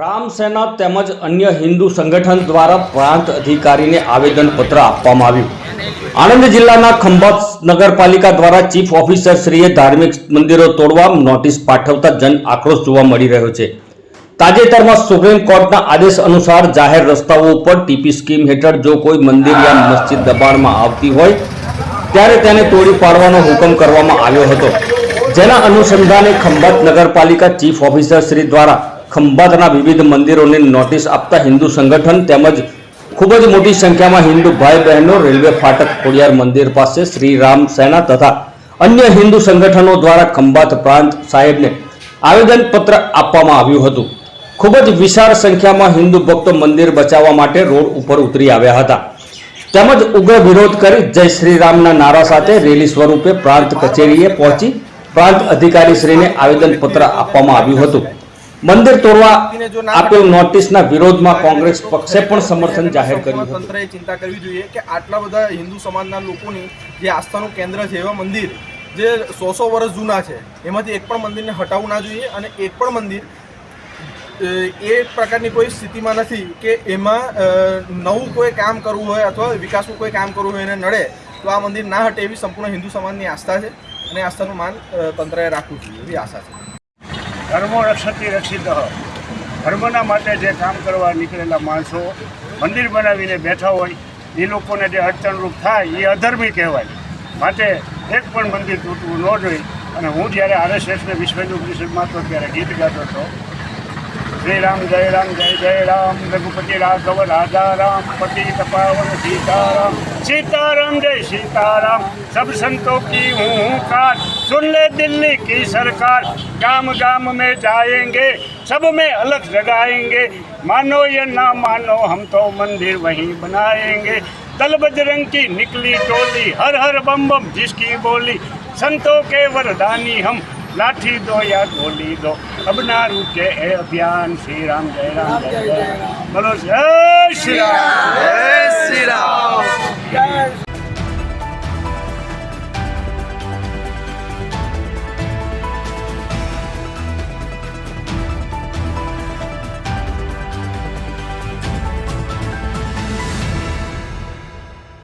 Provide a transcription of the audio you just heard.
રામ સેના તેમજ અન્ય હિન્દુ સંગઠન દ્વારા પ્રાંત અધિકારીને આવેદનપત્ર આપવામાં આવ્યું। આણંદ જિલ્લાના ખંભાત નગરપાલિકા દ્વારા ચીફ ઓફિસર શ્રીએ ધાર્મિક મંદિરો તોડવા નોટિસ પાઠવતા જન આક્રોશ જોવા મળી રહ્યો છે। તાજેતરમાં સુપ્રીમ કોર્ટના આદેશ અનુસાર જાહેર રસ્તાઓ ઉપર ટીપી સ્કીમ હેઠળ જો કોઈ મંદિર યા મસ્જિદ દબાણમાં આવતી હોય ત્યારે તેને તોડી પાડવાનો હુકમ કરવામાં આવ્યો હતો, જેના અનુસંધાને ખંભાત નગરપાલિકા ચીફ ઓફિસર શ્રી દ્વારા ખંભાતના વિવિધ મંદિરોને નોટિસ આપતા હિન્દુ સંગઠન તેમજ ખૂબ જ મોટી સંખ્યામાં હિન્દુ ભાઈ બહેનો રેલવે ફાટક ખોડિયાર મંદિર પાસે શ્રી રામ સેના તથા અન્ય હિન્દુ સંગઠનો દ્વારા ખંભાત પ્રાંત સાહેબને આવેદનપત્ર આપવામાં આવ્યું હતું। ખૂબ જ વિશાળ સંખ્યામાં હિન્દુ ભક્તો મંદિર બચાવવા માટે રોડ ઉપર ઉતરી આવ્યા હતા તેમજ ઉગ્ર વિરોધ કરી જય શ્રી રામના નારા સાથે રેલી સ્વરૂપે પ્રાંત કચેરીએ પહોંચી પ્રાંત અધિકારીશ્રીને આવેદનપત્ર આપવામાં આવ્યું હતું। મંદિર તોડવા આપેલ નોટિસના વિરોધમાં કોંગ્રેસ પક્ષે પણ સમર્થન જાહેર કર્યું હતું। તંત્રએ ચિંતા કરવી જોઈએ કે આટલા બધા હિન્દુ સમાજના લોકોની જે આસ્થાનું કેન્દ્ર છે એવા મંદિર જે 100 વર્ષ જૂના છે એમાંથી એક પણ મંદિરને હટાવવું ના જોઈએ અને એક પણ મંદિર એ પ્રકારની કોઈ સ્થિતિમાં નથી કે એમાં નવું કોઈ કામ કરવું હોય અથવા વિકાસનું કોઈ કામ કરવું હોય એને નડે તો આ મંદિર ના હટે એવી સંપૂર્ણ હિન્દુ સમાજની આસ્થા છે અને આસ્થાનું માન તંત્રએ રાખવું જોઈએ એવી આશા છે। ધર્મો રક્ષતી રક્ષિત ધર્મના માટે જે કામ કરવા નીકળેલા માણસો મંદિર બનાવીને બેઠા હોય એ લોકોને જે અડચણરૂપ થાય એ અધર્મી કહેવાય। માટે એક પણ મંદિર તૂટવું ન જોઈએ। અને હું જ્યારે RSSને વિશ્વ હિન્દુ પરિષદમાં હતો ત્યારે ગીત ગાતો હતો, શ્રી રામ જય રામ રઘુપતિ રાઘવ રાજા રામ पति तपावन सीताराम सीताराम जय सीताराम सब संतों की हूँ कार सुन ले दिल्ली की सरकार गांव गांव में जाएंगे सब में अलग जगाएंगे मानो या ना मानो हम तो मंदिर वहीं बनाएंगे दल बजरंग की निकली टोली हर हर बम बम जिसकी बोली संतों के वरदानी हम लाठी दो या गोली दो अब ना रुके ए अभियान श्री राम जय राम बोलो जय श्री राम जय श्री राम।